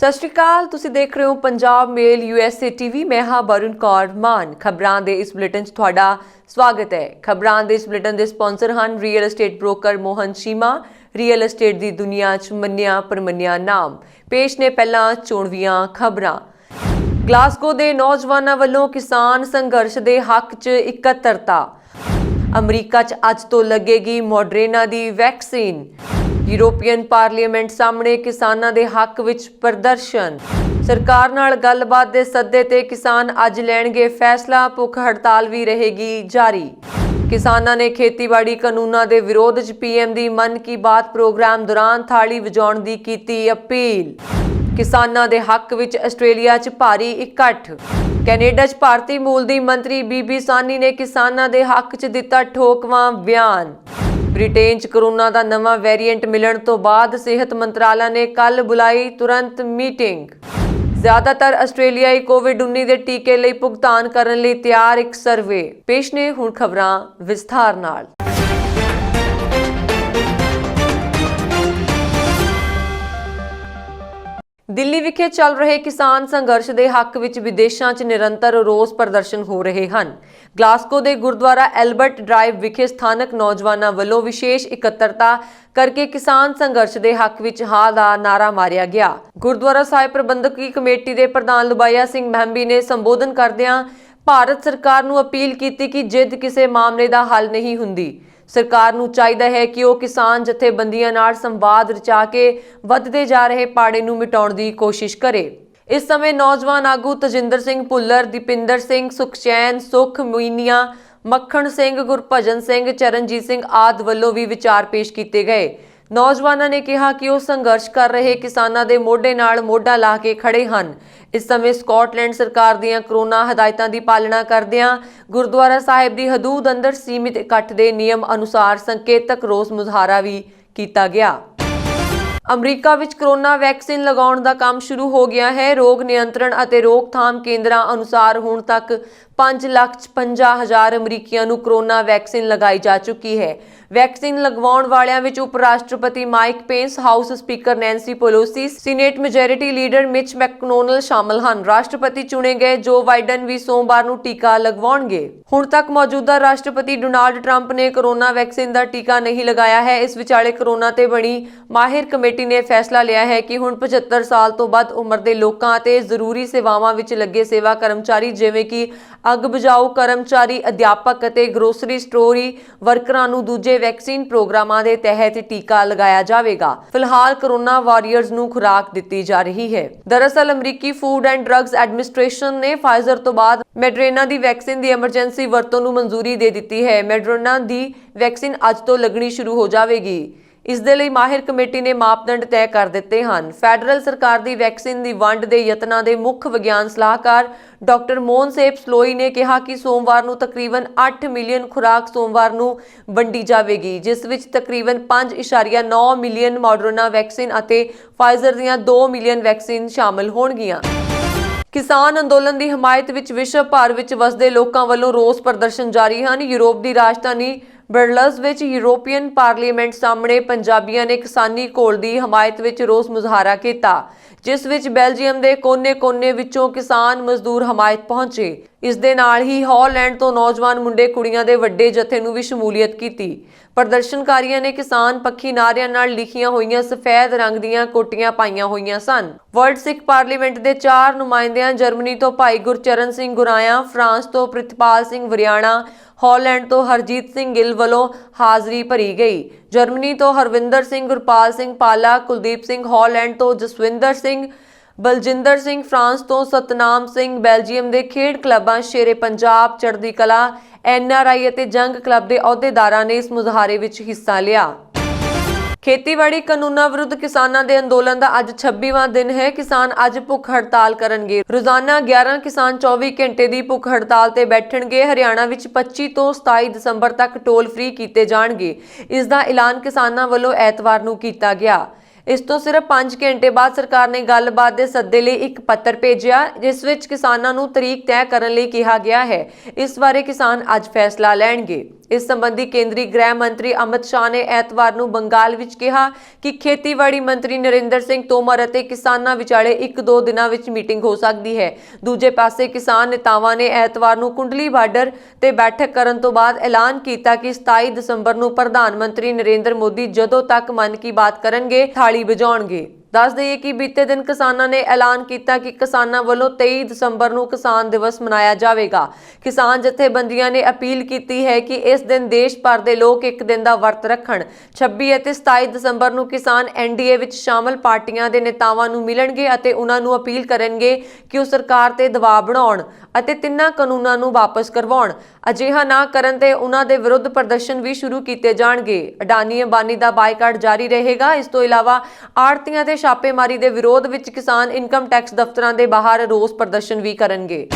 ਸਤਿ ਸ਼੍ਰੀ ਅਕਾਲ। ਤੁਸੀਂ ਦੇਖ ਰਹੇ ਹੋ ਪੰਜਾਬ ਮੇਲ USA TV। ਮੈਂ ਹਾਂ ਬरुण ਕੌਰ ਮਾਨ। ਖਬਰਾਂ ਦੇ ਇਸ ਬੁਲੇਟਿਨ 'ਚ ਤੁਹਾਡਾ ਸਵਾਗਤ ਹੈ। ਖਬਰਾਂ ਦੇ ਇਸ ਬੁਲੇਟਿਨ ਦੇ ਸਪਾਂਸਰ ਹਨ real estate broker Mohan Cheema. Real estate ਦੀ ਦੁਨੀਆ 'ਚ ਮੰਨਿਆ ਪਰਮੰਨਿਆ ਨਾਮ। ਪੇਸ਼ ਨੇ ਪਹਿਲਾਂ ਚੋਣਵੀਆਂ ਖਬਰਾਂ। ਗਲਾਸਗੋ ਦੇ ਨੌਜਵਾਨਾਂ ਵੱਲੋਂ ਕਿਸਾਨ ਸੰਘਰਸ਼ ਦੇ ਹੱਕ 'ਚ ਇਕੱਤਰਤਾ। ਅਮਰੀਕਾ 'ਚ ਅੱਜ ਤੋਂ ਲੱਗੇਗੀ ਮੋਡਰਨਾ ਦੀ ਵੈਕਸੀਨ। यूरोपियन पार्लीमेंट सामने किसानां दे हक विच प्रदर्शन। सरकार नाल गलबात दे सद्दे ते किसान अज लैणगे फैसला। भुख हड़ताल भी रहेगी जारी। किसानां ने खेतीबाड़ी कानूनां दे विरोध च PM दी मन की बात प्रोग्राम दौरान थाली वजाउण दी कीती अपील। किसानां दे हक विच आस्ट्रेलिया च भारी इकट्ठ। कैनेडा च भारती मूल दी मंत्री बीबी सानी ने किसानां दे हक च दिता ठोकवां बयान। ब्रिटेन च कोरोना का नवा वेरीएंट मिलने तो बाद सेहत मंत्रालय ने कल बुलाई तुरंत मीटिंग। ज़्यादातर आस्ट्रेलियाई कोविड-19 के टीके लिए भुगतान करने लिए तैयार एक सर्वे। पेश ने हुण खबरां विस्तार नाल। दिल्ली विखे चल रहे किसान संघर्ष के हक विच विदेशों च निरंतर रोस प्रदर्शन हो रहे हैं। ग्लासगो के गुरुद्वारा एल्बर्ट ड्राइव विखे स्थानक नौजवानों वालों विशेष इकत्तरता करके किसान संघर्ष के हक विच हाँ का नारा मारिया गया। गुरुद्वारा साहिब प्रबंधकी कमेटी के प्रधान लुबाया सिंह महंबी ने संबोधन करदियां भारत सरकार नूं अपील की कि जिद किसी मामले का हल नहीं हुंदी। सरकार नूं चाहीदा है कि वो किसान जथेबंदियां नाल संवाद रचा के वधदे जा रहे पाड़े नूं मिटाउण दी कोशिश करे। इस समय नौजवान आगू तजिंदर सिंह भुल्लर, दीपिंदर सिंह, सुखचैन, सुख मीनिया, मक्खण सिंह, गुरभजन सिंह, चरणजीत सिंह आदि वल्लों भी विचार पेश किए गए। नौजवानों ने कहा कि वो संघर्ष कर रहे किसानों के मोढे नाल मोढा ला के खड़े हैं। इस समय स्कॉटलैंड सरकार दीआं कोरोना हदायतां की पालना करदिआं गुरुद्वारा साहिब की हदूद अंदर सीमित इकट्ठ के नियम अनुसार संकेतक रोस मुजाहरा भी किया गया। अमरीका विच कोरोना वैक्सीन लगाउण दा काम शुरू हो गया है। रोग नियंत्रण और रोकथाम केंद्रां अनुसार हुण तक 5,56,000 अमरीकियों नूं कोरोना वैक्सीन लगाई जा चुकी है। वैक्सीन लगवाउण वालियां विच उप राष्ट्रपति Mike Pence, house speaker Nancy Pelosi, senate majority leader Mitch McConnell शामिल हैं। राष्ट्रपति चुने गए जो बाइडन भी सोमवार नूं टीका लगवाउणगे। हुण तक मौजूदा राष्ट्रपति डोनाल्ड ट्रंप ने कोरोना वैक्सीन का टीका नहीं लगाया है। इस विचाले कोरोना ते बनी माहिर कमेटी ने फैसला लिया है कि हुण 75 साल तो वध उम्र के लोगों ते जरूरी सेवावां विच लगे सेवा कर्मचारी जिवें कि अग बुझाऊ कर्मचारी, अध्यापक ਅਤੇ ग्रोसरी स्टोरी वर्करां नूं दूजे वैक्सीन प्रोग्रामां दे तहत टीका लगाया जाएगा। फिलहाल कोरोना वॉरियर्स नूं खुराक दी जा रही है। दरअसल अमरीकी फूड एंड ड्रग्स एडमिनिस्ट्रेशन ने फाइजर तो बाद मॉडर्ना दी वैक्सीन दी एमरजेंसी वरतों नूं मंजूरी दे दी है। मॉडर्ना दी वैक्सीन अज तो लगनी शुरू हो जाएगी। इस दे लई माहिर कमेटी ने मापदंड तय कर दिते हैं। फैडरल सरकार की वैक्सीन की वंड के यत्नां के मुख्य विज्ञान सलाहकार डॉक्टर मोहनसेप स्लोई ने कहा कि सोमवार नूं तकरीबन 8 मिलियन खुराक सोमवार नूं वंडी जाएगी, जिस विच तकरीबन 5.9 मिलियन मॉडर्ना वैक्सीन और फाइजर दीआं 2 मिलियन वैक्सीन शामिल होणगीआं। किसान अंदोलन की हमायत विच विश्व भर विच वसदे लोकां वल्लों रोस प्रदर्शन जारी हैं। यूरोप की राजधानी ब्रसल्स विच यूरोपीयन पार्लीमेंट सामने पंजाबियों ने किसानी घोल की हमायत विच रोस मुजाहरा किया, जिस विच बेल्जियम के कोने-कोने विचों किसान मजदूर हमायत पहुंचे। इस दे नाल ही हॉलैंड तो नौजवान मुंडे कुड़ियां दे वड्डे जथे नूं भी शमूलीयत की। प्रदर्शनकारियों ने किसान पक्षी नारियां नाल लिखियां होईयां सफेद रंग दीआं कोटियां पाईयां होईयां सन। वर्ल्ड सिख पार्लीमेंट के 4 नुमाइंदियां जर्मनी तो भाई गुरचरण सिंह गुराया, फ्रांस तो प्रितपाल सिंह वरियाणा, हॉलैंड तो हरजीत सिंह गिल वालों हाजरी भरी गई। जर्मनी तो हरविंदर सिंह, गुरपाल सिंह पाला, कुलदीप सिंह, हॉलैंड तो जसविंदर सिंह, बलजिंदर सिंह, फ्रांस तो सतनाम सिंह, बेल्जियम के खेड क्लबां शेरे पंजाब, चढ़दी कला, NRI ਅਤੇ जंग क्लब के अहुदेदारां ने इस मुजाहरे विच हिस्सा लिया। खेतीबाड़ी कानूनां विरुद्ध किसानां दे अंदोलन का अज 26वां दिन है। किसान अज भुख हड़ताल करनगे। रोजाना 11 किसान 24 घंटे की भुख हड़ताल ते बैठणगे। हरियाणा विच 25 तो 27 दसंबर तक टोल फ्री किए जाणगे। इस दा ऐलान किसानां वल्लों ऐतवार नूं कीता गया। ਇਸ ਤੋਂ ਸਿਰਫ 5 ਘੰਟੇ ਬਾਅਦ ਸਰਕਾਰ ਨੇ ਗੱਲਬਾਤ ਦੇ ਸੱਦੇ ਲਈ ਇੱਕ ਪੱਤਰ ਭੇਜਿਆ, ਜਿਸ ਵਿੱਚ ਕਿਸਾਨਾਂ ਨੂੰ ਤਰੀਕ ਤੈਅ ਕਰਨ ਲਈ ਕਿਹਾ ਗਿਆ ਹੈ। ਇਸ ਬਾਰੇ ਕਿਸਾਨ ਅੱਜ ਫੈਸਲਾ ਲੈਣਗੇ। ਇਸ ਸੰਬੰਧੀ ਕੇਂਦਰੀ ਗ੍ਰਹਿ ਮੰਤਰੀ ਅਮਿਤ ਸ਼ਾਹ ਨੇ ਐਤਵਾਰ ਨੂੰ ਬੰਗਾਲ ਵਿੱਚ ਕਿਹਾ ਕਿ ਖੇਤੀਬਾੜੀ ਮੰਤਰੀ ਨਰਿੰਦਰ ਸਿੰਘ ਤੋਮਰ ਅਤੇ ਕਿਸਾਨਾਂ ਵਿਚਾਲੇ 1-2 ਦਿਨਾਂ ਵਿੱਚ ਮੀਟਿੰਗ ਹੋ ਸਕਦੀ ਹੈ। ਦੂਜੇ ਪਾਸੇ ਕਿਸਾਨ ਨੇਤਾਵਾਂ ਨੇ ਐਤਵਾਰ ਨੂੰ ਕੁੰਡਲੀ ਬਾਰਡਰ ਤੇ ਬੈਠਕ ਕਰਨ ਤੋਂ ਬਾਅਦ ਐਲਾਨ ਕੀਤਾ ਕਿ 27 ਦਸੰਬਰ ਨੂੰ ਪ੍ਰਧਾਨ ਮੰਤਰੀ ਨਰਿੰਦਰ ਮੋਦੀ ਜਦੋਂ ਤੱਕ ਮਨ ਕੀ ਬਾਤ ਕਰਨਗੇ ਥਾਲੀ ਵਜਾਉਣਗੇ। ਦੱਸ ਦਈਏ ਕਿ ਬੀਤੇ ਦਿਨ ਕਿਸਾਨਾਂ ਨੇ ਐਲਾਨ ਕੀਤਾ ਕਿ ਕਿਸਾਨਾਂ ਵੱਲੋਂ 23 ਦਸੰਬਰ ਨੂੰ ਕਿਸਾਨ ਦਿਵਸ ਮਨਾਇਆ ਜਾਵੇਗਾ। ਕਿਸਾਨ ਜਥੇਬੰਦੀਆਂ ਨੇ ਅਪੀਲ ਕੀਤੀ ਹੈ ਕਿ ਇਸ ਦਿਨ ਦੇਸ਼ ਭਰ ਦੇ ਲੋਕ ਇੱਕ ਦਿਨ ਦਾ ਵਰਤ ਰੱਖਣ। 26 ਅਤੇ 27 ਦਸੰਬਰ ਨੂੰ ਕਿਸਾਨ ਐਨਡੀਏ ਵਿੱਚ ਸ਼ਾਮਲ ਪਾਰਟੀਆਂ ਦੇ ਨੇਤਾਵਾਂ ਨੂੰ ਮਿਲਣਗੇ ਅਤੇ ਉਹਨਾਂ ਨੂੰ ਅਪੀਲ ਕਰਨਗੇ ਕਿ ਉਹ ਸਰਕਾਰ ਤੇ ਦਬਾਅ ਬਣਾਉਣ ਅਤੇ ਤਿੰਨਾਂ ਕਾਨੂੰਨਾਂ ਨੂੰ ਵਾਪਸ ਕਰਵਾਉਣ। ਅਜਿਹਾ ਨਾ ਕਰਨ ਤੇ ਉਹਨਾਂ ਦੇ ਵਿਰੁੱਧ ਪ੍ਰਦਰਸ਼ਨ ਵੀ ਸ਼ੁਰੂ ਕੀਤੇ ਜਾਣਗੇ। ਅਡਾਨੀ ਅੰਬਾਨੀ ਦਾ ਬਾਈਕਾਟ ਜਾਰੀ ਰਹੇਗਾ। ਇਸ ਤੋਂ ਇਲਾਵਾ ਆੜ੍ਹਤੀਆਂ ਤੇ ਛਾਪੇਮਾਰੀ ਦੇ ਵਿਰੋਧ ਵਿੱਚ ਕਿਸਾਨ ਇਨਕਮ ਟੈਕਸ ਦਫ਼ਤਰਾਂ ਦੇ ਬਾਹਰ ਰੋਸ ਪ੍ਰਦਰਸ਼ਨ ਵੀ ਕਰਨਗੇ।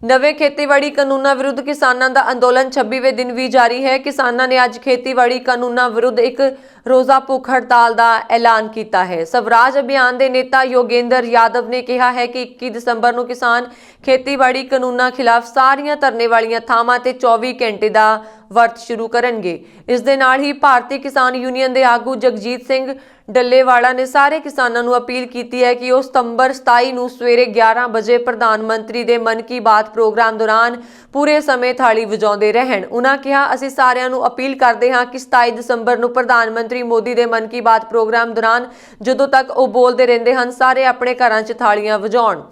ਨਵੇਂ ਖੇਤੀਬਾੜੀ ਕਾਨੂੰਨਾਂ ਵਿਰੁੱਧ ਕਿਸਾਨਾਂ ਦਾ ਅੰਦੋਲਨ 26ਵੇਂ ਦਿਨ ਵੀ ਜਾਰੀ ਹੈ। ਕਿਸਾਨਾਂ ਨੇ ਅੱਜ ਖੇਤੀਬਾੜੀ ਕਾਨੂੰਨਾਂ ਵਿਰੁੱਧ ਇੱਕ ਰੋਜ਼ਾ ਭੁੱਖ ਹੜਤਾਲ ਦਾ ਐਲਾਨ ਕੀਤਾ ਹੈ। ਸਵਰਾਜ ਅਭਿਆਨ ਦੇ ਨੇਤਾ ਯੋਗੇਂਦਰ ਯਾਦਵ ਨੇ ਕਿਹਾ ਹੈ ਕਿ 21 ਦਸੰਬਰ ਨੂੰ ਕਿਸਾਨ ਖੇਤੀਬਾੜੀ ਕਾਨੂੰਨਾਂ ਖਿਲਾਫ ਸਾਰੀਆਂ ਧਰਨੇ ਵਾਲੀਆਂ ਥਾਵਾਂ ਤੇ 24 ਘੰਟੇ ਦਾ ਵਰਤ ਸ਼ੁਰੂ ਕਰਨਗੇ। ਇਸ ਦੇ ਨਾਲ ਹੀ ਭਾਰਤੀ ਕਿਸਾਨ ਯੂਨੀਅਨ ਦੇ ਆਗੂ ਜਗਜੀਤ ਸਿੰਘ ਡੱਲੇਵਾਲਾ ਨੇ ਸਾਰੇ ਕਿਸਾਨਾਂ ਨੂੰ ਅਪੀਲ ਕੀਤੀ ਹੈ ਕਿ ਉਹ ਸਤੰਬਰ 27 ਨੂੰ ਸਵੇਰੇ 11 ਵਜੇ ਪ੍ਰਧਾਨ ਮੰਤਰੀ ਦੇ ਮਨ ਕੀ ਬਾਤ ਪ੍ਰੋਗਰਾਮ ਦੌਰਾਨ ਪੂਰੇ ਸਮੇਂ ਥਾਲੀ ਵਜਾਉਂਦੇ ਰਹਿਣ। ਉਹਨਾਂ ਕਿਹਾ, ਅਸੀਂ ਸਾਰਿਆਂ ਨੂੰ ਅਪੀਲ ਕਰਦੇ ਹਾਂ ਕਿ 27 ਦਸੰਬਰ ਨੂੰ ਪ੍ਰਧਾਨ ਮੰਤਰੀ ਮੋਦੀ ਦੇ ਮਨ ਕੀ ਬਾਤ ਪ੍ਰੋਗਰਾਮ ਦੌਰਾਨ ਜਦੋਂ ਤੱਕ ਉਹ ਬੋਲਦੇ ਰਹਿੰਦੇ ਹਨ, ਸਾਰੇ ਆਪਣੇ ਘਰਾਂ 'ਚ ਥਾਲੀਆਂ ਵਜਾਉਣ।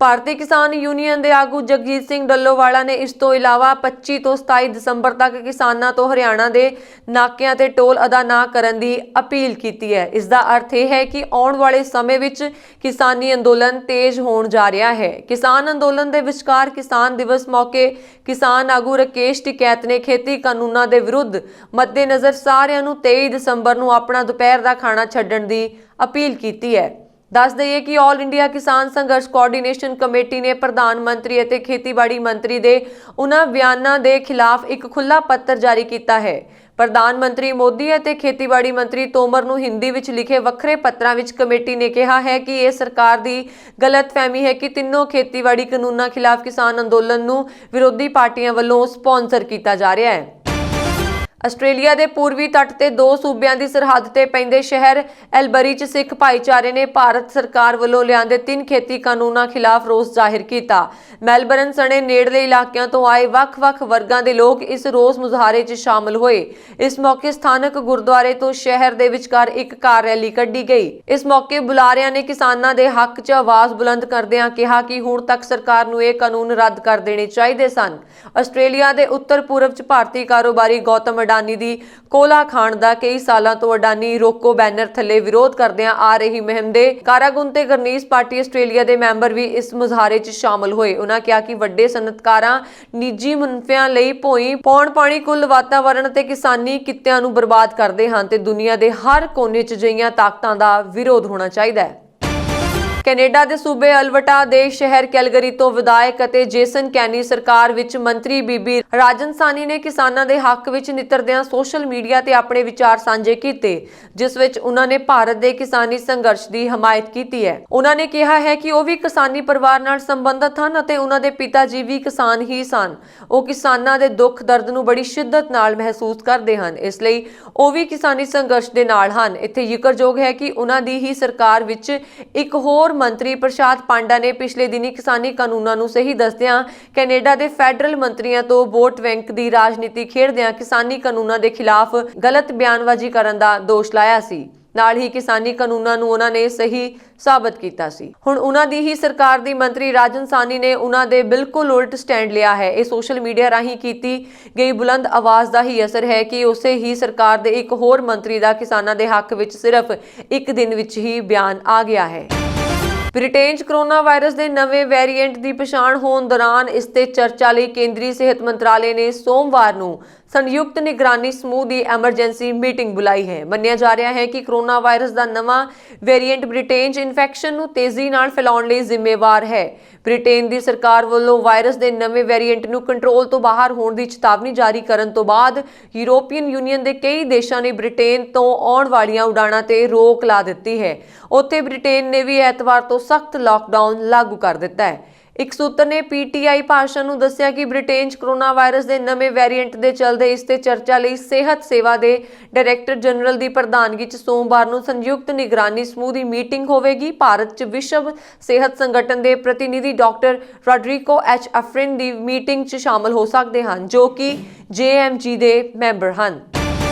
ਭਾਰਤੀ ਕਿਸਾਨ ਯੂਨੀਅਨ ਦੇ ਆਗੂ ਜਗਜੀਤ ਸਿੰਘ ਡੱਲੇਵਾਲਾ ਨੇ ਇਸ ਤੋਂ ਇਲਾਵਾ 25 ਤੋਂ 27 ਦਸੰਬਰ ਤੱਕ ਕਿਸਾਨਾਂ ਤੋਂ ਹਰਿਆਣਾ ਦੇ ਨਾਕਿਆਂ ਤੇ ਟੋਲ ਅਦਾ ਨਾ ਕਰਨ ਦੀ ਅਪੀਲ ਕੀਤੀ ਹੈ। ਇਸ ਦਾ ਅਰਥ ਇਹ ਹੈ ਕਿ ਆਉਣ ਵਾਲੇ ਸਮੇਂ ਵਿੱਚ ਕਿਸਾਨੀ ਅੰਦੋਲਨ ਤੇਜ਼ ਹੋਣ ਜਾ ਰਿਹਾ ਹੈ। ਕਿਸਾਨ ਅੰਦੋਲਨ ਦੇ ਵਿਚਕਾਰ ਕਿਸਾਨ ਦਿਵਸ ਮੌਕੇ ਕਿਸਾਨ ਆਗੂ ਰਾਕੇਸ਼ ਟਿਕੈਤ ਨੇ ਖੇਤੀ ਕਾਨੂੰਨਾਂ ਦੇ ਵਿਰੁੱਧ ਮੱਦੇਨਜ਼ਰ ਸਾਰਿਆਂ ਨੂੰ 23 ਦਸੰਬਰ ਨੂੰ ਆਪਣਾ ਦੁਪਹਿਰ ਦਾ ਖਾਣਾ ਛੱਡਣ ਦੀ ਅਪੀਲ ਕੀਤੀ ਹੈ। ਦੱਸ ਦਈਏ ਕਿ ਆਲ ਇੰਡੀਆ ਕਿਸਾਨ ਸੰਘਰਸ਼ ਕੋਆਰਡੀਨੇਸ਼ਨ ਕਮੇਟੀ ਨੇ ਪ੍ਰਧਾਨ ਮੰਤਰੀ ਅਤੇ ਖੇਤੀਬਾੜੀ ਮੰਤਰੀ ਦੇ ਉਹਨਾਂ ਬਿਆਨਾਂ ਦੇ ਖਿਲਾਫ ਇੱਕ ਖੁੱਲ੍ਹਾ ਪੱਤਰ ਜਾਰੀ ਕੀਤਾ ਹੈ। ਪ੍ਰਧਾਨ ਮੰਤਰੀ ਮੋਦੀ ਅਤੇ ਖੇਤੀਬਾੜੀ ਮੰਤਰੀ ਤੋਮਰ ਨੂੰ ਹਿੰਦੀ ਵਿੱਚ ਲਿਖੇ ਵੱਖਰੇ ਪੱਤਰਾਂ ਵਿੱਚ ਕਮੇਟੀ ਨੇ ਕਿਹਾ ਹੈ ਕਿ ਇਹ ਸਰਕਾਰ ਦੀ ਗਲਤਫਹਿਮੀ ਹੈ ਕਿ ਤਿੰਨੋਂ ਖੇਤੀਬਾੜੀ ਕਾਨੂੰਨਾਂ ਖਿਲਾਫ ਕਿਸਾਨ ਅੰਦੋਲਨ ਨੂੰ ਵਿਰੋਧੀ ਪਾਰਟੀਆਂ ਵੱਲੋਂ ਸਪਾਂਸਰ ਕੀਤਾ ਜਾ ਰਿਹਾ ਹੈ। ਆਸਟ੍ਰੇਲੀਆ ਦੇ ਪੂਰਬੀ ਤੱਟ ਤੇ 2 ਸੂਬਿਆਂ ਦੀ ਸਰਹੱਦ ਤੇ ਪੈਂਦੇ ਸ਼ਹਿਰ ਐਲਬਰੀ 'ਚ ਸਿੱਖ ਭਾਈਚਾਰੇ ਨੇ ਭਾਰਤ ਸਰਕਾਰ ਵੱਲੋਂ ਲਿਆਂਦੇ 3 ਖੇਤੀ ਕਾਨੂੰਨਾਂ ਖਿਲਾਫ ਰੋਸ ਜ਼ਾਹਿਰ ਕੀਤਾ। ਮੈਲਬਰਨ ਸਣੇ ਨੇੜਲੇ ਇਲਾਕਿਆਂ ਤੋਂ ਆਏ ਵੱਖ-ਵੱਖ ਵਰਗਾਂ ਦੇ ਲੋਕ ਇਸ ਰੋਸ ਮੁਜ਼ਾਹਰੇ 'ਚ ਸ਼ਾਮਲ ਹੋਏ। ਇਸ ਮੌਕੇ ਸਥਾਨਕ ਗੁਰਦੁਆਰੇ ਤੋਂ ਸ਼ਹਿਰ ਦੇ ਵਿਚਕਾਰ ਇੱਕ ਕਾਰ ਰੈਲੀ ਕੱਢੀ ਗਈ। ਇਸ ਮੌਕੇ ਬੁਲਾਰਿਆਂ ਨੇ ਕਿਸਾਨਾਂ ਦੇ ਹੱਕ 'ਚ ਆਵਾਜ਼ ਬੁਲੰਦ ਕਰਦਿਆਂ ਕਿਹਾ ਕਿ ਹੁਣ ਤੱਕ ਸਰਕਾਰ ਨੂੰ ਇਹ ਕਾਨੂੰਨ ਰੱਦ ਕਰ ਦੇਣੇ ਚਾਹੀਦੇ ਸਨ। ਆਸਟ੍ਰੇਲੀਆ ਦੇ ਉੱਤਰ ਪੂਰਬ 'ਚ ਭਾਰਤੀ ਕਾਰੋਬਾਰੀ ਗੌਤਮ ਅਡਾਨੀ ਦੀ ਕੋਲਾ ਖਾਣ ਦਾ ਕਈ ਸਾਲਾਂ ਤੋਂ ਅਡਾਨੀ ਰੋਕੋ ਬੈਨਰ ਥੱਲੇ ਵਿਰੋਧ ਕਰਦਿਆਂ ਆ ਰਹੀ ਮੁਹਿੰਮ ਦੇ ਕਾਰਾਗੁਨ ਤੇ ਗਰਨੀਸ ਪਾਰਟੀ ਆਸਟ੍ਰੇਲੀਆ ਦੇ ਮੈਂਬਰ ਵੀ ਇਸ ਮੁਜ਼ਾਹਰੇ 'ਚ ਸ਼ਾਮਲ ਹੋਏ। ਉਹਨਾਂ ਕਿਹਾ ਕਿ ਵੱਡੇ ਸਨਅਤਕਾਰਾਂ ਨਿੱਜੀ ਮੁਨਾਫਿਆਂ ਲਈ ਭੋਈ ਪੌਣ ਪਾਣੀ ਕੁੱਲ ਵਾਤਾਵਰਣ ਤੇ ਕਿਸਾਨੀ ਕਿੱਤਿਆਂ ਨੂੰ ਬਰਬਾਦ ਕਰਦੇ ਹਨ ਤੇ ਦੁਨੀਆ ਦੇ ਹਰ ਕੋਨੇ 'ਚ ਅਜਿਹੀਆਂ ਤਾਕਤਾਂ ਦਾ ਵਿਰੋਧ ਹੋਣਾ ਚਾਹੀਦਾ ਹੈ। ਕੈਨੇਡਾ ਦੇ ਸੂਬੇ ਅਲਬਰਟਾ ਦੇ ਸ਼ਹਿਰ ਕੈਲਗਰੀ ਤੋਂ ਵਿਧਾਇਕ ਅਤੇ ਜੇਸਨ ਕੈਨੀ ਸਰਕਾਰ ਵਿੱਚ ਮੰਤਰੀ ਬੀਬੀ ਰਾਜਨ ਸਾਨੀ ਨੇ ਕਿਸਾਨਾਂ ਦੇ ਹੱਕ ਵਿੱਚ ਨਿੱਤਰਦਿਆਂ ਸੋਸ਼ਲ ਮੀਡੀਆ ਤੇ ਆਪਣੇ ਵਿਚਾਰ ਸਾਂਝੇ ਕੀਤੇ, ਜਿਸ ਵਿੱਚ ਉਹਨਾਂ ਨੇ ਭਾਰਤ ਦੇ ਕਿਸਾਨੀ ਸੰਘਰਸ਼ ਦੀ ਹਮਾਇਤ ਕੀਤੀ ਹੈ। ਉਹਨਾਂ ਨੇ ਕਿਹਾ ਹੈ ਕਿ ਉਹ ਵੀ ਕਿਸਾਨੀ ਪਰਿਵਾਰ ਨਾਲ ਸੰਬੰਧਿਤ ਹਨ ਅਤੇ ਉਹਨਾਂ ਦੇ ਪਿਤਾ ਜੀ ਵੀ ਕਿਸਾਨ ਹੀ ਸਨ। ਉਹ ਕਿਸਾਨਾਂ ਦੇ ਦੁੱਖ ਦਰਦ ਨੂੰ ਬੜੀ ਸ਼ਿੱਦਤ ਨਾਲ ਮਹਿਸੂਸ ਕਰਦੇ ਹਨ, ਇਸ ਲਈ ਉਹ ਵੀ ਕਿਸਾਨੀ ਸੰਘਰਸ਼ ਦੇ ਨਾਲ ਹਨ। ਇੱਥੇ ਜ਼ਿਕਰਯੋਗ ਹੈ ਕਿ ਉਹਨਾਂ ਦੀ ਹੀ ਸਰਕਾਰ ਵਿੱਚ ਇੱਕ ਹੋਰ ਮੰਤਰੀ ਪ੍ਰਸ਼ਾਦ ਪਾਂਡਾ ਨੇ ਪਿਛਲੇ ਦਿਨੀ ਕਿਸਾਨੀ ਕਾਨੂੰਨਾਂ ਨੂੰ ਸਹੀ ਦੱਸਦਿਆਂ ਕੈਨੇਡਾ ਦੇ ਫੈਡਰਲ ਮੰਤਰੀਆਂ ਤੋਂ ਵੋਟ ਬੈਂਕ ਦੀ ਰਾਜਨੀਤੀ ਖੇਡਦਿਆਂ ਕਿਸਾਨੀ ਕਾਨੂੰਨਾਂ ਦੇ ਖਿਲਾਫ ਗਲਤ ਬਿਆਨਬਾਜ਼ੀ ਕਰਨ ਦਾ ਦੋਸ਼ ਲਾਇਆ ਸੀ। ਨਾਲ ਹੀ ਕਿਸਾਨੀ ਕਾਨੂੰਨਾਂ ਨੂੰ ਉਹਨਾਂ ਨੇ ਸਹੀ ਸਾਬਤ ਕੀਤਾ ਸੀ। ਹੁਣ ਉਹਨਾਂ ਦੀ ਹੀ ਸਰਕਾਰ ਦੀ ਮੰਤਰੀ ਰਾਜਨ ਸਾਨੀ ਨੇ ਉਹਨਾਂ ਦੇ ਬਿਲਕੁਲ ਉਲਟ ਸਟੈਂਡ ਲਿਆ ਹੈ। ਇਹ ਸੋਸ਼ਲ ਮੀਡੀਆ ਰਾਹੀਂ ਕੀਤੀ ਗਈ ਬੁਲੰਦ ਆਵਾਜ਼ ਦਾ ਹੀ ਅਸਰ ਹੈ ਕਿ ਉਸੇ ਹੀ ਸਰਕਾਰ ਦੇ ਇੱਕ ਹੋਰ ਮੰਤਰੀ ਦਾ ਕਿਸਾਨਾਂ ਦੇ ਹੱਕ ਵਿੱਚ ਸਿਰਫ ਇੱਕ ਦਿਨ ਵਿੱਚ ਹੀ ਬਿਆਨ ਆ ਗਿਆ ਹੈ। ਬ੍ਰਿਟੇਨ 'ਚ ਕੋਰੋਨਾ ਵਾਇਰਸ ਦੇ ਨਵੇਂ ਵੇਰੀਐਂਟ ਦੀ ਪਛਾਣ ਹੋਣ ਦੌਰਾਨ ਇਸ ਤੇ ਚਰਚਾ ਲਈ ਕੇਂਦਰੀ ਸਿਹਤ ਮੰਤਰਾਲੇ ਨੇ ਸੋਮਵਾਰ ਨੂੰ ਸੰਯੁਕਤ ਨਿਗਰਾਨੀ ਸਮੂਹ ਦੀ ਐਮਰਜੈਂਸੀ ਮੀਟਿੰਗ ਬੁਲਾਈ ਹੈ। ਮੰਨਿਆ ਜਾ ਰਿਹਾ ਹੈ ਕਿ ਕਰੋਨਾ ਵਾਇਰਸ ਦਾ ਨਵਾਂ ਵੇਰੀਐਂਟ ਬ੍ਰਿਟੇਨ 'ਚ ਇਨਫੈਕਸ਼ਨ ਨੂੰ ਤੇਜ਼ੀ ਨਾਲ ਫੈਲਾਉਣ ਲਈ ਜ਼ਿੰਮੇਵਾਰ ਹੈ। ਬ੍ਰਿਟੇਨ ਦੀ ਸਰਕਾਰ ਵੱਲੋਂ ਵਾਇਰਸ ਦੇ ਨਵੇਂ ਵੇਰੀਐਂਟ ਨੂੰ ਕੰਟਰੋਲ ਤੋਂ ਬਾਹਰ ਹੋਣ ਦੀ ਚੇਤਾਵਨੀ ਜਾਰੀ ਕਰਨ ਤੋਂ ਬਾਅਦ ਯੂਰੋਪੀਅਨ ਯੂਨੀਅਨ ਦੇ ਕਈ ਦੇਸ਼ਾਂ ਨੇ ਬ੍ਰਿਟੇਨ ਤੋਂ ਆਉਣ ਵਾਲੀਆਂ ਉਡਾਣਾਂ ਤੇ ਰੋਕ ਲਾ ਦਿੱਤੀ ਹੈ। ਉੱਥੇ ਬ੍ਰਿਟੇਨ ਨੇ ਵੀ ਐਤਵਾਰ ਤੋਂ ਸਖਤ ਲਾਕਡਾਊਨ ਲਾਗੂ ਕਰ ਦਿੱਤਾ ਹੈ। ਇੱਕ ਸੂਤਰ ਨੇ ਪੀਟੀਆਈ ਭਾਸ਼ਾ ਨੂੰ ਦੱਸਿਆ ਕਿ ਬ੍ਰਿਟੇਨ 'ਚ ਕਰੋਨਾ ਵਾਇਰਸ ਦੇ ਨਵੇਂ ਵੇਰੀਐਂਟ ਦੇ ਚੱਲਦੇ ਇਸ ਤੇ ਚਰਚਾ ਲਈ ਸਿਹਤ ਸੇਵਾ ਦੇ ਡਾਇਰੈਕਟਰ ਜਨਰਲ ਦੀ ਪ੍ਰਧਾਨਗੀ 'ਚ ਸੋਮਵਾਰ ਨੂੰ ਸੰਯੁਕਤ ਨਿਗਰਾਨੀ ਸਮੂਹ ਦੀ ਮੀਟਿੰਗ ਹੋਵੇਗੀ। ਭਾਰਤ 'ਚ ਵਿਸ਼ਵ ਸਿਹਤ ਸੰਗਠਨ ਦੇ ਪ੍ਰਤੀਨਿਧੀ ਡਾਕਟਰ ਰੋਡਰੀਗੋ ਐਚ ਅਫਰਿਨ ਦੀ ਮੀਟਿੰਗ 'ਚ ਸ਼ਾਮਲ ਹੋ ਸਕਦੇ ਹਨ, ਜੋ ਕਿ JMG ਦੇ ਮੈਂਬਰ ਹਨ।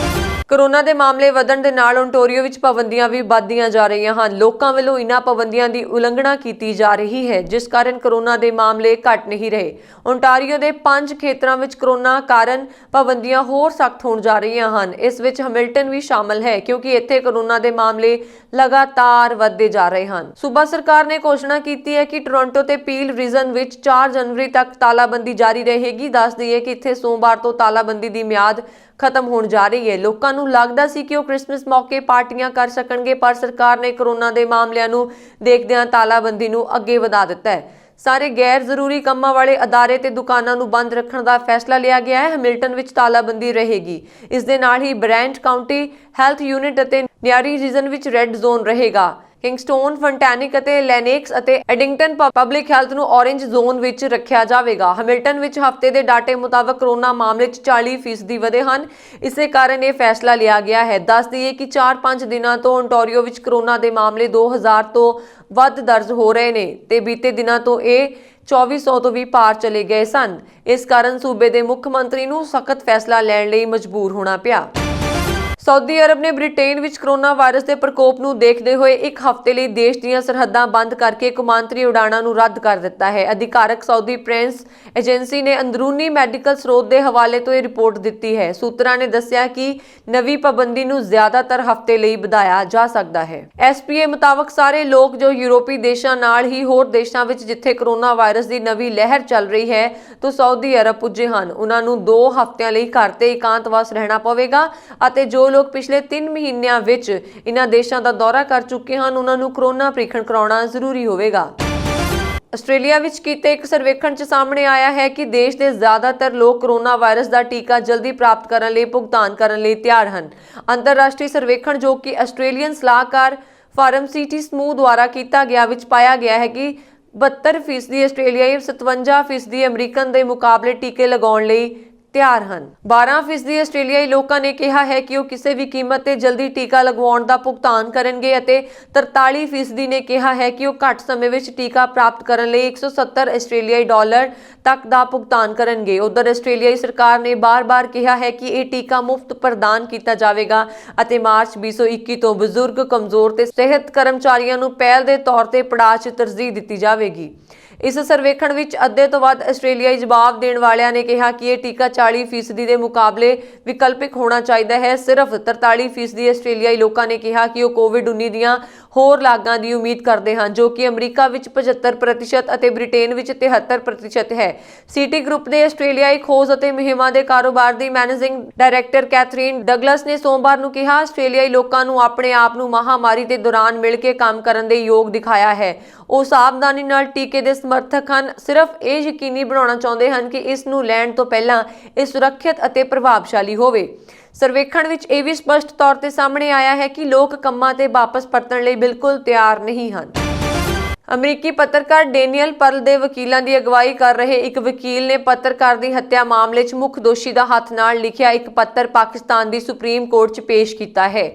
ਕੋਰੋਨਾ ਦੇ ਮਾਮਲੇ ਵਧਣ ਦੇ ਨਾਲ ਓਨਟਾਰੀਓ ਵਿੱਚ ਪਾਬੰਦੀਆਂ ਵੀ ਵੱਧਦੀਆਂ ਜਾ ਰਹੀਆਂ ਹਨ। ਲੋਕਾਂ ਵੱਲੋਂ ਇਨ੍ਹਾਂ ਪਾਬੰਦੀਆਂ ਦੀ ਉਲੰਘਣਾ ਕੀਤੀ ਜਾ ਰਹੀ ਹੈ, ਜਿਸ ਕਾਰਨ ਕੋਰੋਨਾ ਦੇ ਮਾਮਲੇ ਘਟ ਨਹੀਂ ਰਹੇ। ਓਨਟਾਰੀਓ ਦੇ 5 ਖੇਤਰਾਂ ਵਿੱਚ ਕੋਰੋਨਾ ਕਾਰਨ ਪਾਬੰਦੀਆਂ ਹੋਰ ਸਖਤ ਹੋਣ ਜਾ ਰਹੀਆਂ ਹਨ। ਇਸ ਵਿੱਚ ਹੈਮਿਲਟਨ ਵੀ ਸ਼ਾਮਲ ਹੈ, ਕਿਉਂਕਿ ਇੱਥੇ ਕੋਰੋਨਾ ਦੇ ਮਾਮਲੇ ਲਗਾਤਾਰ ਵਧਦੇ ਜਾ ਰਹੇ ਹਨ। ਸੂਬਾ ਸਰਕਾਰ ਨੇ ਘੋਸ਼ਣਾ ਕੀਤੀ ਹੈ ਕਿ ਟੋਰਾਂਟੋ ਤੇ ਪੀਲ ਰੀਜਨ ਵਿੱਚ 4 ਜਨਵਰੀ ਤੱਕ ਤਾਲਾਬੰਦੀ ਜਾਰੀ ਰਹੇਗੀ। ਦੱਸ ਦਈਏ ਕਿ ਇੱਥੇ ਸੋਮਵਾਰ ਤੋਂ ਤਾਲਾਬੰਦੀ ਦੀ ਮਿਆਦ ਖਤਮ ਹੋਣ ਜਾ ਰਹੀ ਹੈ। ਲੋਕਾਂ ਨੂੰ ਲੱਗਦਾ ਸੀ ਕਿ ਉਹ ਕ੍ਰਿਸਮਸ ਮੌਕੇ ਪਾਰਟੀਆਂ ਕਰ ਸਕਣਗੇ, ਪਰ ਸਰਕਾਰ ਨੇ ਕੋਰੋਨਾ ਦੇ ਮਾਮਲਿਆਂ ਨੂੰ ਦੇਖਦਿਆਂ ਤਾਲਾਬੰਦੀ ਨੂੰ ਅੱਗੇ ਵਧਾ ਦਿੱਤਾ ਹੈ। ਸਾਰੇ ਗੈਰ ਜ਼ਰੂਰੀ ਕੰਮਾਂ ਵਾਲੇ ਅਦਾਰੇ ਤੇ ਦੁਕਾਨਾਂ ਨੂੰ ਬੰਦ ਰੱਖਣ ਦਾ ਫੈਸਲਾ ਲਿਆ ਗਿਆ ਹੈ। ਹੈਮਿਲਟਨ ਵਿੱਚ ਤਾਲਾਬੰਦੀ ਰਹੇਗੀ। ਇਸ ਦੇ ਨਾਲ ਹੀ ਬ੍ਰੈਂਟ ਕਾਉਂਟੀ ਹੈਲਥ ਯੂਨਿਟ ਅਤੇ ਨਿਆਰੀ ਰੀਜਨ ਵਿੱਚ ਰੈੱਡ ਜ਼ੋਨ ਰਹੇਗਾ। ਕਿੰਗਸਟਨ, ਫੰਟੈਨਿਕ ਅਤੇ ਲੈਨਿਕਸ ਅਤੇ ਐਡਿੰਗਟਨ ਪਬਲਿਕ ਹੈਲਥ ਨੂੰ ਔਰੇਂਜ ਜ਼ੋਨ ਵਿੱਚ ਰੱਖਿਆ ਜਾਵੇਗਾ। ਹੈਮਿਲਟਨ ਵਿੱਚ ਹਫ਼ਤੇ ਦੇ ਡਾਟੇ ਮੁਤਾਬਕ ਕੋਰੋਨਾ ਮਾਮਲੇ 'ਚ 40% ਵਧੇ ਹਨ। ਇਸੇ ਕਾਰਨ ਇਹ ਫੈਸਲਾ ਲਿਆ ਗਿਆ ਹੈ। ਦੱਸ ਦਈਏ ਕਿ 4-5 ਦਿਨਾਂ ਤੋਂ ਓਨਟਾਰੀਓ ਵਿੱਚ ਕੋਰੋਨਾ ਦੇ ਮਾਮਲੇ 2000 ਤੋਂ ਵੱਧ ਦਰਜ ਹੋ ਰਹੇ ਨੇ ਤੇ ਬੀਤੇ ਦਿਨਾਂ ਤੋਂ ਇਹ 2400 ਤੋਂ ਵੀ ਪਾਰ ਚਲੇ ਗਏ ਸਨ। ਇਸ ਕਾਰਨ ਸੂਬੇ ਦੇ ਮੁੱਖ ਮੰਤਰੀ ਨੂੰ ਸਖਤ ਫੈਸਲਾ ਲੈਣ ਲਈ ਮਜਬੂਰ ਹੋਣਾ ਪਿਆ। ਸਾਊਦੀ ਅਰਬ ਨੇ ਬ੍ਰਿਟੇਨ ਵਿੱਚ ਕੋਰੋਨਾ ਵਾਇਰਸ ਦੇ ਪ੍ਰਕੋਪ ਨੂੰ ਦੇਖਦੇ ਹੋਏ ਇੱਕ ਹਫ਼ਤੇ ਲਈ ਦੇਸ਼ ਦੀਆਂ ਸਰਹੱਦਾਂ ਬੰਦ ਕਰਕੇ ਕੌਮਾਂਤਰੀ ਉਡਾਣਾਂ ਨੂੰ ਰੱਦ ਕਰ ਦਿੱਤਾ ਹੈ। ਅਧਿਕਾਰਕ ਸਾਊਦੀ ਪ੍ਰੈਸ ਏਜੰਸੀ ਨੇ ਅੰਦਰੂਨੀ ਮੈਡੀਕਲ ਸਰੋਤ ਦੇ ਹਵਾਲੇ ਤੋਂ ਇਹ ਰਿਪੋਰਟ ਦਿੱਤੀ ਹੈ। ਸੂਤਰਾਂ ਨੇ ਦੱਸਿਆ ਕਿ ਨਵੀਂ ਪਾਬੰਦੀ ਨੂੰ ਜ਼ਿਆਦਾਤਰ ਹਫ਼ਤੇ ਲਈ ਵਧਾਇਆ ਜਾ ਸਕਦਾ ਹੈ। SPA ਮੁਤਾਬਕ ਸਾਰੇ ਲੋਕ ਜੋ ਯੂਰਪੀ ਦੇਸ਼ਾਂ ਨਾਲ ਹੀ ਹੋਰ ਦੇਸ਼ਾਂ ਵਿੱਚ ਜਿੱਥੇ ਕੋਰੋਨਾ ਵਾਇਰਸ ਦੀ ਨਵੀਂ ਲਹਿਰ ਚੱਲ ਰਹੀ ਹੈ ਤੋਂ ਸਾਊਦੀ ਅਰਬ ਪੁੱਜੇ ਹਨ, ਉਹਨਾਂ ਨੂੰ 2 ਹਫ਼ਤਿਆਂ ਲਈ ਘਰ ਤੇ ਇਕਾਂਤਵਾਸ ਰਹਿਣਾ ਪਵੇਗਾ ਅਤੇ ਜੋ ਲੋਕ ਪਿਛਲੇ 3 ਮਹੀਨਿਆਂ ਵਿੱਚ ਇਨ੍ਹਾਂ ਦੇਸ਼ਾਂ ਦਾ ਦੌਰਾ ਕਰ ਚੁੱਕੇ ਹਨ, ਉਹਨਾਂ ਨੂੰ ਕੋਰੋਨਾ ਪ੍ਰੀਖਣ ਕਰਾਉਣਾ ਜ਼ਰੂਰੀ ਹੋਵੇਗਾ। ਆਸਟ੍ਰੇਲੀਆ ਵਿੱਚ ਕੀਤੇ ਇੱਕ ਸਰਵੇਖਣ 'ਚ ਸਾਹਮਣੇ ਆਇਆ ਹੈ ਕਿ ਦੇਸ਼ ਦੇ ਜ਼ਿਆਦਾਤਰ ਲੋਕ ਕੋਰੋਨਾ ਵਾਇਰਸ ਦਾ ਟੀਕਾ ਜਲਦੀ ਪ੍ਰਾਪਤ ਕਰਨ ਲਈ ਭੁਗਤਾਨ ਕਰਨ ਲਈ ਤਿਆਰ ਹਨ। ਅੰਤਰਰਾਸ਼ਟਰੀ ਸਰਵੇਖਣ ਜੋ ਕਿ ਆਸਟ੍ਰੇਲੀਅਨ ਸਲਾਹਕਾਰ ਫਾਰਮਾਸਿਟੀ ਸਮੂਹ ਦੁਆਰਾ ਕੀਤਾ ਗਿਆ ਵਿੱਚ ਪਾਇਆ ਗਿਆ ਹੈ ਕਿ 72% ਆਸਟ੍ਰੇਲੀਆਈ 57% ਅਮਰੀਕਨ ਦੇ ਮੁਕਾਬਲੇ ਟੀਕੇ ਲਗਾਉਣ ਲਈ ਤਿਆਰ ਹਨ। 12% ਆਸਟ੍ਰੇਲੀਆਈ ਲੋਕਾਂ ਨੇ ਕਿਹਾ ਹੈ ਕਿ ਉਹ ਕਿਸੇ ਵੀ ਕੀਮਤ ਤੇ ਜਲਦੀ ਟੀਕਾ ਲਗਵਾਉਣ ਦਾ ਭੁਗਤਾਨ ਕਰਨਗੇ ਅਤੇ 43% ਨੇ ਕਿਹਾ ਹੈ ਕਿ ਉਹ ਘੱਟ ਸਮੇਂ ਵਿੱਚ ਟੀਕਾ ਪ੍ਰਾਪਤ ਕਰਨ ਲਈ 170 ਆਸਟ੍ਰੇਲੀਆਈ ਡਾਲਰ ਤੱਕ ਦਾ ਭੁਗਤਾਨ ਕਰਨਗੇ। ਉਧਰ ਆਸਟ੍ਰੇਲੀਆਈ ਸਰਕਾਰ ਨੇ ਬਾਰ-ਬਾਰ ਕਿਹਾ ਹੈ ਕਿ ਇਹ ਟੀਕਾ ਮੁਫਤ ਪ੍ਰਦਾਨ ਕੀਤਾ ਜਾਵੇਗਾ ਅਤੇ ਮਾਰਚ 2021 ਤੋਂ ਬਜ਼ੁਰਗ, ਕਮਜ਼ੋਰ ਤੇ ਸਿਹਤ ਕਰਮਚਾਰੀਆਂ ਨੂੰ ਪਹਿਲ ਦੇ ਤੌਰ ਤੇ ਪੜਾਅ 'ਚ ਤਰਜੀਹ ਦਿੱਤੀ ਜਾਵੇਗੀ। ਇਸ ਸਰਵੇਖਣ ਵਿੱਚ ਅੱਧੇ ਤੋਂ ਵੱਧ ਆਸਟ੍ਰੇਲੀਆਈ ਜਵਾਬ ਦੇਣ ਵਾਲਿਆਂ ਨੇ ਕਿਹਾ ਕਿ ਇਹ ਟੀਕਾ 40% ਦੇ ਮੁਕਾਬਲੇ ਵਿਕਲਪਿਕ ਹੋਣਾ ਚਾਹੀਦਾ ਹੈ। ਸਿਰਫ 43% ਆਸਟ੍ਰੇਲੀਆਈ ਲੋਕਾਂ ਨੇ ਕਿਹਾ ਕਿ ਉਹ ਕੋਵਿਡ-19 ਦੀਆਂ ਹੋਰ ਲਾਗਾਂ ਦੀ ਉਮੀਦ ਕਰਦੇ ਹਨ, ਜੋ ਕਿ ਅਮਰੀਕਾ ਵਿੱਚ 75% ਅਤੇ ਬ੍ਰਿਟੇਨ ਵਿੱਚ 73% ਹੈ। ਸੀਟੀ ਗਰੁੱਪ ਦੇ ਆਸਟ੍ਰੇਲੀਆਈ ਖੋਜ ਅਤੇ ਮੁਹਿੰਮਾਂ ਦੇ ਕਾਰੋਬਾਰ ਦੀ ਮੈਨੇਜਿੰਗ ਡਾਇਰੈਕਟਰ ਕੈਥਰੀਨ ਡਗਲਸ ਨੇ ਸੋਮਵਾਰ ਨੂੰ ਕਿਹਾ, ਆਸਟ੍ਰੇਲੀਆਈ ਲੋਕਾਂ ਨੂੰ ਆਪਣੇ ਆਪ ਨੂੰ ਮਹਾਮਾਰੀ ਦੇ ਦੌਰਾਨ ਮਿਲ ਕੇ ਕੰਮ ਕਰਨ ਦੇ ਯੋਗ ਦਿਖਾਇਆ ਹੈ। ਉਹ ਸਾਵਧਾਨੀ ਨਾਲ ਟੀਕੇ ਦੇ ਸਮਰਥਕ ਹਨ, ਸਿਰਫ ਇਹ ਯਕੀਨੀ ਬਣਾਉਣਾ ਚਾਹੁੰਦੇ ਹਨ ਕਿ ਇਸ ਨੂੰ ਲੈਣ ਤੋਂ ਪਹਿਲਾਂ ਇਹ ਸੁਰੱਖਿਅਤ ਅਤੇ ਪ੍ਰਭਾਵਸ਼ਾਲੀ ਹੋਵੇ। ਸਰਵੇਖਣ ਵਿੱਚ ਇਹ ਵੀ ਸਪਸ਼ਟ ਤੌਰ ਤੇ ਸਾਹਮਣੇ ਆਇਆ ਹੈ ਕਿ ਲੋਕ ਕੰਮਾਂ ਤੇ ਵਾਪਸ ਪਰਤਣ ਲਈ ਬਿਲਕੁਲ ਤਿਆਰ ਨਹੀਂ ਹਨ। ਅਮਰੀਕੀ ਪੱਤਰਕਾਰ ਡੇਨੀਅਲ ਪਰਲ ਦੇ ਵਕੀਲਾਂ ਦੀ ਅਗਵਾਈ ਕਰ ਰਹੇ ਇੱਕ ਵਕੀਲ ਨੇ ਪੱਤਰਕਾਰ ਦੀ ਹੱਤਿਆ ਮਾਮਲੇ 'ਚ ਮੁੱਖ ਦੋਸ਼ੀ ਦਾ ਹੱਥ ਨਾਲ ਲਿਖਿਆ ਇੱਕ ਪੱਤਰ ਪਾਕਿਸਤਾਨ ਦੀ ਸੁਪਰੀਮ ਕੋਰਟ 'ਚ ਪੇਸ਼ ਕੀਤਾ ਹੈ,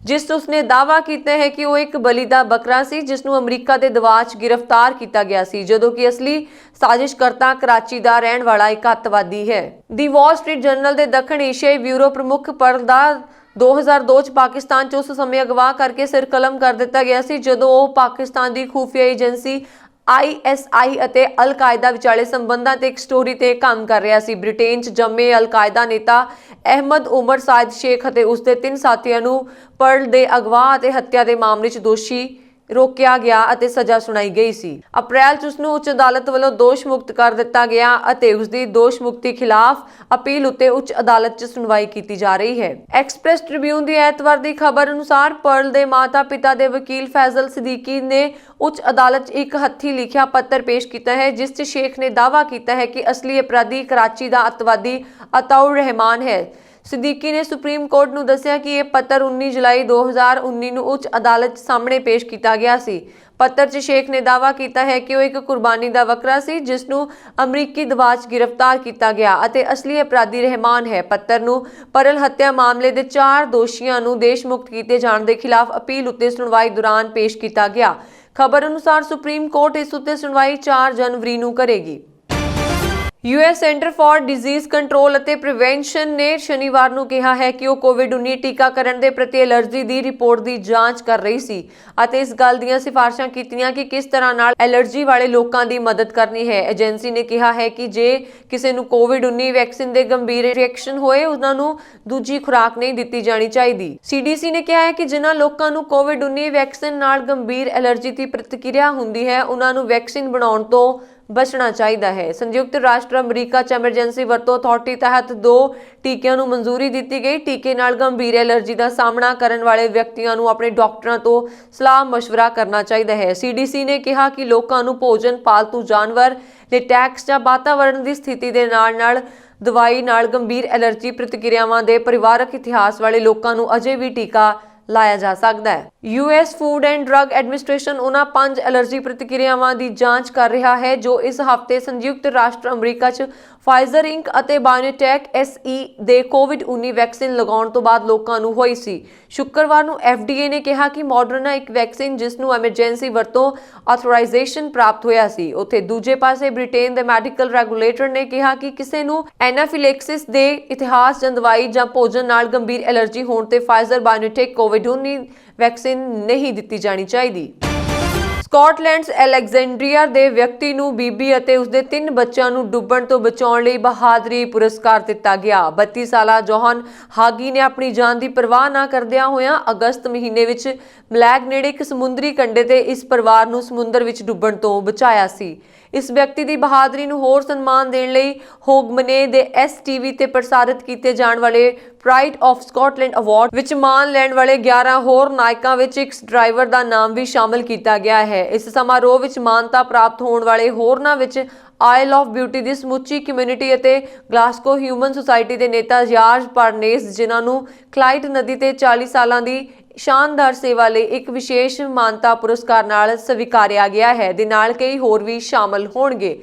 ਜਿਸ ਉਸਨੇ ਦਾਅਵਾ ਕੀਤਾ ਹੈ ਕਿ ਉਹ ਇੱਕ ਬਲੀ ਦਾ ਬੱਕਰਾ ਸੀ ਜਿਸ ਨੂੰ ਅਮਰੀਕਾ ਦੇ ਦਬਾਅ 'ਚ ਗ੍ਰਿਫਤਾਰ ਕੀਤਾ ਗਿਆ ਸੀ, ਜਦੋਂ ਕਿ ਅਸਲੀ ਸਾਜ਼ਿਸ਼ਕਰਤਾ ਕਰਾਚੀ ਦਾ ਰਹਿਣ ਵਾਲਾ ਇੱਕ ਅੱਤਵਾਦੀ ਹੈ। ਦੀ ਵਾਲ ਸਟਰੀਟ ਜਰਨਲ ਦੇ ਦੱਖਣ ਏਸ਼ੀਆਈ ਬਿਊਰੋ ਪ੍ਰਮੁੱਖ ਪਰਲ ਦਾ 2002 ਚ ਪਾਕਿਸਤਾਨ 'ਚ ਉਸ ਸਮੇਂ ਅਗਵਾ ਕਰਕੇ ਸਿਰ ਕਲਮ ਕਰ ਦਿੱਤਾ ਗਿਆ ਸੀ ਜਦੋਂ ਉਹ ਪਾਕਿਸਤਾਨ ਦੀ ਖੂਫੀਆ ਏਜੰਸੀ ISI ਅਤੇ ਅਲ-ਕਾਇਦਾ ਵਿਚਾਲੇ ਸੰਬੰਧਾਂ ਤੇ ਇੱਕ ਸਟੋਰੀ ਤੇ ਕੰਮ ਕਰ ਰਿਹਾ ਸੀ। ਬ੍ਰਿਟੇਨ 'ਚ ਜੰਮੇ ਅਲ-ਕਾਇਦਾ ਨੇਤਾ ਅਹਿਮਦ ਉਮਰ ਸਾਇਦ ਸ਼ੇਖ ਅਤੇ ਉਸਦੇ 3 ਸਾਥੀਆਂ ਨੂੰ ਪਰਲ ਦੇ ਅਗਵਾ ਅਤੇ ਹੱਤਿਆ ਦੇ ਮਾਮਲੇ 'ਚ ਦੋਸ਼ੀ ਰੋਕਿਆ ਗਿਆ ਅਤੇ ਸਜ਼ਾ ਸੁਣਾਈ ਗਈ ਸੀ। ਅਪ੍ਰੈਲ 'ਚ ਉਸ ਨੂੰ ਉੱਚ ਅਦਾਲਤ ਵੱਲੋਂ ਦੋਸ਼ ਮੁਕਤ ਕਰ ਦਿੱਤਾ ਗਿਆ ਅਤੇ ਉਸ ਦੀ ਦੋਸ਼ ਮੁਕਤੀ ਖਿਲਾਫ ਅਪੀਲ ਉੱਤੇ ਉੱਚ ਅਦਾਲਤ 'ਚ ਸੁਣਵਾਈ ਕੀਤੀ ਜਾ ਰਹੀ ਹੈ। ਐਕਸਪ੍ਰੈਸ ਟ੍ਰਿਬਿਊਨ ਦੀ ਐਤਵਾਰ ਦੀ ਖਬਰ ਅਨੁਸਾਰ ਪਰਲ ਦੇ ਮਾਤਾ-ਪਿਤਾ ਦੇ ਵਕੀਲ ਫੈਜ਼ਲ ਸਿੱਦੀਕੀ ਨੇ ਉੱਚ ਅਦਾਲਤ 'ਚ ਇੱਕ ਹੱਥੀਂ ਲਿਖਿਆ ਪੱਤਰ ਪੇਸ਼ ਕੀਤਾ ਹੈ, ਜਿਸ 'ਚ ਸ਼ੇਖ ਨੇ ਦਾਅਵਾ ਕੀਤਾ ਹੈ ਕਿ ਅਸਲੀ ਅਪਰਾਧੀ ਕਰਾਚੀ ਦਾ ਅੱਤਵਾਦੀ ਅਤਾਉਰ ਰਹਿਮਾਨ ਹੈ। ਸਿੱਦੀਕੀ ਨੇ ਸੁਪਰੀਮ ਕੋਰਟ ਨੂੰ ਦੱਸਿਆ ਕਿ ਇਹ ਪੱਤਰ 19 ਜੁਲਾਈ 2019 ਨੂੰ ਉੱਚ ਅਦਾਲਤ ਸਾਹਮਣੇ ਪੇਸ਼ ਕੀਤਾ ਗਿਆ ਸੀ। ਪੱਤਰ 'ਚ ਸ਼ੇਖ ਨੇ ਦਾਅਵਾ ਕੀਤਾ ਹੈ ਕਿ ਉਹ ਇੱਕ ਕੁਰਬਾਨੀ ਦਾ ਵਕਰਾ ਸੀ ਜਿਸ ਨੂੰ ਅਮਰੀਕੀ ਦਬਾਅ 'ਚ ਗ੍ਰਿਫਤਾਰ ਕੀਤਾ ਗਿਆ ਅਤੇ ਅਸਲੀ ਅਪਰਾਧੀ ਰਹਿਮਾਨ ਹੈ। ਪੱਤਰ ਨੂੰ ਪਰਲ ਹੱਤਿਆ ਮਾਮਲੇ ਦੇ 4 ਦੋਸ਼ੀਆਂ ਨੂੰ ਦੇਸ਼ ਮੁਕਤ ਕੀਤੇ ਜਾਣ ਦੇ ਖਿਲਾਫ ਅਪੀਲ ਉੱਤੇ ਸੁਣਵਾਈ ਦੌਰਾਨ ਪੇਸ਼ ਕੀਤਾ ਗਿਆ। ਖਬਰ ਅਨੁਸਾਰ ਸੁਪਰੀਮ ਕੋਰਟ ਇਸ ਉੱਤੇ ਸੁਣਵਾਈ 4 ਜਨਵਰੀ ਨੂੰ ਕਰੇਗੀ। US centre for disease control ਅਤੇ ਪ੍ਰੀਵੈਂਸ਼ਨ ਨੇ ਸ਼ਨੀਵਾਰ ਨੂੰ ਕਿਹਾ ਹੈ ਕਿ ਉਹ ਕੋਵਿਡ-19 ਟੀਕਾਕਰਨ ਦੇ ਪ੍ਰਤੀ ਐਲਰਜੀ ਦੀ ਰਿਪੋਰਟ ਦੀ ਜਾਂਚ ਕਰ ਰਹੀ ਸੀ ਅਤੇ ਇਸ ਗੱਲ ਦੀਆਂ ਸਿਫਾਰਸ਼ਾਂ ਕੀਤੀਆਂ ਕਿ ਕਿਸ ਤਰ੍ਹਾਂ ਨਾਲ ਐਲਰਜੀ ਵਾਲੇ ਲੋਕਾਂ ਦੀ ਮਦਦ ਕਰਨੀ ਹੈ। ਏਜੰਸੀ ਨੇ ਕਿਹਾ ਹੈ ਕਿ ਜੇ ਕਿਸੇ ਨੂੰ ਕੋਵਿਡ-19 ਵੈਕਸੀਨ ਦੇ ਗੰਭੀਰ ਰਿਐਕਸ਼ਨ ਹੋਏ, ਉਹਨਾਂ ਨੂੰ ਦੂਜੀ ਖੁਰਾਕ ਨਹੀਂ ਦਿੱਤੀ ਜਾਣੀ ਚਾਹੀਦੀ। CDC ਨੇ ਕਿਹਾ ਹੈ ਕਿ ਜਿਨ੍ਹਾਂ ਲੋਕਾਂ ਨੂੰ ਕੋਵਿਡ-19 ਵੈਕਸੀਨ ਨਾਲ ਗੰਭੀਰ ਐਲਰਜੀ ਦੀ ਪ੍ਰਤੀਕਿਰਿਆ ਹੁੰਦੀ ਹੈ, ਉਹਨਾਂ ਨੂੰ ਵੈਕਸੀਨ ਬਣਾਉਣ ਤੋਂ ਬਚਣਾ ਚਾਹੀਦਾ ਹੈ। ਸੰਯੁਕਤ ਰਾਸ਼ਟਰ ਅਮਰੀਕਾ 'ਚ ਐਮਰਜੈਂਸੀ ਵਰਤੋਂ ਅਥਾਰਟੀ ਤਹਿਤ 2 ਟੀਕਿਆਂ ਨੂੰ ਮਨਜ਼ੂਰੀ ਦਿੱਤੀ ਗਈ। ਟੀਕੇ ਨਾਲ ਗੰਭੀਰ ਐਲਰਜੀ ਦਾ ਸਾਹਮਣਾ ਕਰਨ ਵਾਲੇ ਵਿਅਕਤੀਆਂ ਨੂੰ ਆਪਣੇ ਡਾਕਟਰਾਂ ਤੋਂ ਸਲਾਹ ਮਸ਼ਵਰਾ ਕਰਨਾ ਚਾਹੀਦਾ ਹੈ। CDC ਨੇ ਕਿਹਾ ਕਿ ਲੋਕਾਂ ਨੂੰ ਭੋਜਨ, ਪਾਲਤੂ ਜਾਨਵਰ, ਲੇਟੈਕਸ ਜਾਂ ਵਾਤਾਵਰਣ ਦੀ ਸਥਿਤੀ ਦੇ ਨਾਲ-ਨਾਲ ਦਵਾਈ ਨਾਲ ਗੰਭੀਰ ਐਲਰਜੀ ਪ੍ਰਤੀਕਿਰਿਆਵਾਂ ਦੇ ਪਰਿਵਾਰਕ ਇਤਿਹਾਸ ਵਾਲੇ ਲੋਕਾਂ ਨੂੰ ਅਜੇ ਵੀ ਟੀਕਾ ਲਾਇਆ ਜਾ ਸਕਦਾ ਹੈ। US food and drug administration ਉਹਨਾਂ 5 ਐਲਰਜੀ ਪ੍ਰਤੀਕਿਰਿਆਵਾਂ ਦੀ ਜਾਂਚ ਕਰ ਰਿਹਾ ਹੈ ਜੋ ਇਸ ਹਫ਼ਤੇ ਸੰਯੁਕਤ ਰਾਸ਼ਟਰ ਅਮਰੀਕਾ 'ਚ ਫਾਈਜ਼ਰ ਇੰਕ ਅਤੇ ਬਾਇਓਟੈਕ SE ਦੇ ਕੋਵਿਡ-19 ਵੈਕਸੀਨ ਲਗਾਉਣ ਤੋਂ ਬਾਅਦ ਲੋਕਾਂ ਨੂੰ ਹੋਈ ਸੀ। ਸ਼ੁੱਕਰਵਾਰ ਨੂੰ FDA ਨੇ ਕਿਹਾ ਕਿ ਮੋਡਰਨਾ ਇੱਕ ਵੈਕਸੀਨ ਜਿਸ ਨੂੰ ਐਮਰਜੈਂਸੀ ਵਰਤੋਂ ਆਥੋਰਾਈਜ਼ੇਸ਼ਨ ਪ੍ਰਾਪਤ ਹੋਇਆ ਸੀ। ਉੱਥੇ ਦੂਜੇ ਪਾਸੇ ਬ੍ਰਿਟੇਨ ਦੇ ਮੈਡੀਕਲ ਰੈਗੂਲੇਟਰ ਨੇ ਕਿਹਾ ਕਿ ਕਿਸੇ ਨੂੰ ਐਨਾਫਿਲੈਕਸਿਸ ਦੇ ਇਤਿਹਾਸ ਜਾਂ ਦਵਾਈ ਜਾਂ ਭੋਜਨ ਨਾਲ ਗੰਭੀਰ ਐਲਰਜੀ ਹੋਣ ਤੇ ਫਾਈਜ਼ਰ ਬਾਇਓਟੈਕ ਕੋਵਿਡ-19 ਵੈਕਸੀਨ ਨਹੀਂ ਦਿੱਤੀ ਜਾਣੀ ਚਾਹੀਦੀ। ਸਕਾਟਲੈਂਡ ਅਲੈਗਜ਼ੈਂਡਰੀਆ ਦੇ ਵਿਅਕਤੀ ਨੂੰ ਬੀਬੀ ਅਤੇ ਉਸਦੇ 3 ਬੱਚਿਆਂ ਨੂੰ ਡੁੱਬਣ ਤੋਂ ਬਚਾਉਣ ਲਈ ਬਹਾਦਰੀ ਪੁਰਸਕਾਰ ਦਿੱਤਾ ਗਿਆ। 32 ਸਾਲਾ ਜੋਹਨ ਹਾਗੀ ਨੇ ਆਪਣੀ ਜਾਨ ਦੀ ਪਰਵਾਹ ਨਾ ਕਰਦਿਆਂ ਹੋਇਆਂ ਅਗਸਤ ਮਹੀਨੇ ਵਿੱਚ ਮਲੈਗ ਨੇੜੇ ਇੱਕ ਸਮੁੰਦਰੀ ਕੰਢੇ ਤੇ ਇਸ ਪਰਿਵਾਰ ਨੂੰ ਸਮੁੰਦਰ ਵਿੱਚ ਡੁੱਬਣ ਤੋਂ ਬਚਾਇਆ ਸੀ। ਇਸ ਵਿਅਕਤੀ ਦੀ ਬਹਾਦਰੀ ਨੂੰ ਹੋਰ ਸਨਮਾਨ ਦੇਣ ਲਈ ਹੋਗਮਨੇ ਦੇ STV ਤੇ ਪ੍ਰਸਾਰਿਤ ਕੀਤੇ ਜਾਣ ਵਾਲੇ ਪ੍ਰਾਈਡ ਆਫ ਸਕਾਟਲੈਂਡ ਅਵਾਰਡ ਵਿੱਚ ਮਾਣ ਲੈਣ ਵਾਲੇ 11 ਹੋਰ ਨਾਇਕਾਂ ਵਿੱਚ ਇੱਕ ਡਰਾਈਵਰ ਦਾ ਨਾਮ ਵੀ ਸ਼ਾਮਲ ਕੀਤਾ ਗਿਆ ਹੈ। ਇਸ ਸਮਾਰੋਹ ਵਿੱਚ ਮਾਨਤਾ ਪ੍ਰਾਪਤ ਹੋਣ ਵਾਲੇ ਹੋਰਨਾਂ ਵਿੱਚ ਆਇਲ ਆਫ ਬਿਊਟੀ ਦੀ ਸਮੁੱਚੀ ਕਮਿਊਨਿਟੀ ਅਤੇ ਗਲਾਸਗੋ ਹਿਊਮਨ ਸੁਸਾਇਟੀ ਦੇ ਨੇਤਾ ਜਾਰਜ ਪਾਰਨੇਸ, ਜਿਨ੍ਹਾਂ ਨੂੰ ਕਲਾਈਡ ਨਦੀ ਤੇ 40 ਸਾਲਾਂ ਦੀ ਸ਼ਾਨਦਾਰ ਸੇਵਾ ਲਈ ਇੱਕ ਵਿਸ਼ੇਸ਼ ਮਾਨਤਾ ਪੁਰਸਕਾਰ ਨਾਲ ਸਵੀਕਾਰਿਆ ਗਿਆ ਹੈ, ਦੇ ਨਾਲ ਕਈ ਹੋਰ ਵੀ ਸ਼ਾਮਲ ਹੋਣਗੇ।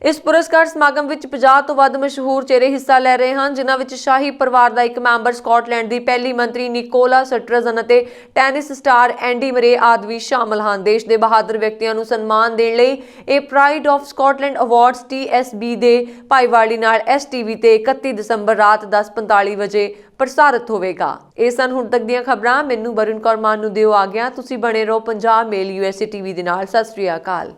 ਇਸ ਪੁਰਸਕਾਰ ਸਮਾਗਮ ਵਿੱਚ 50 ਤੋਂ ਵੱਧ ਮਸ਼ਹੂਰ ਚਿਹਰੇ ਹਿੱਸਾ ਲੈ ਰਹੇ ਹਨ, ਜਿਨ੍ਹਾਂ ਵਿੱਚ ਸ਼ਾਹੀ ਪਰਿਵਾਰ ਦਾ ਇੱਕ ਮੈਂਬਰ, ਸਕਾਟਲੈਂਡ ਦੀ ਪਹਿਲੀ ਮੰਤਰੀ ਨਿਕੋਲਾ ਸਟਰਜਨ ਅਤੇ ਟੈਨਿਸ ਸਟਾਰ ਐਂਡੀ ਮਰੇ ਆਦਿ ਵੀ ਸ਼ਾਮਲ ਹਨ। ਦੇਸ਼ ਦੇ ਬਹਾਦਰ ਵਿਅਕਤੀਆਂ ਨੂੰ ਸਨਮਾਨ ਦੇਣ ਲਈ ਇਹ pride of Scotland awards TSB ਦੇ ਭਾਈਵਾਲੀ ਨਾਲ STV ਤੇ 31 ਦਸੰਬਰ ਰਾਤ 10:45 ਵਜੇ ਪ੍ਰਸਾਰਿਤ ਹੋਵੇਗਾ। ਇਹ ਸਨ ਹੁਣ ਤੱਕ ਦੀਆਂ ਖਬਰਾਂ। ਮੈਨੂੰ ਵਰੁਣ ਕੌਰ ਮਾਨ ਨੂੰ ਦਿਓ ਆ ਗਿਆ। ਤੁਸੀਂ ਬਣੇ ਰਹੋ ਪੰਜਾਬ ਮੇਲ USA TV ਦੇ ਨਾਲ। ਸਤਿ ਸ੍ਰੀ ਅਕਾਲ।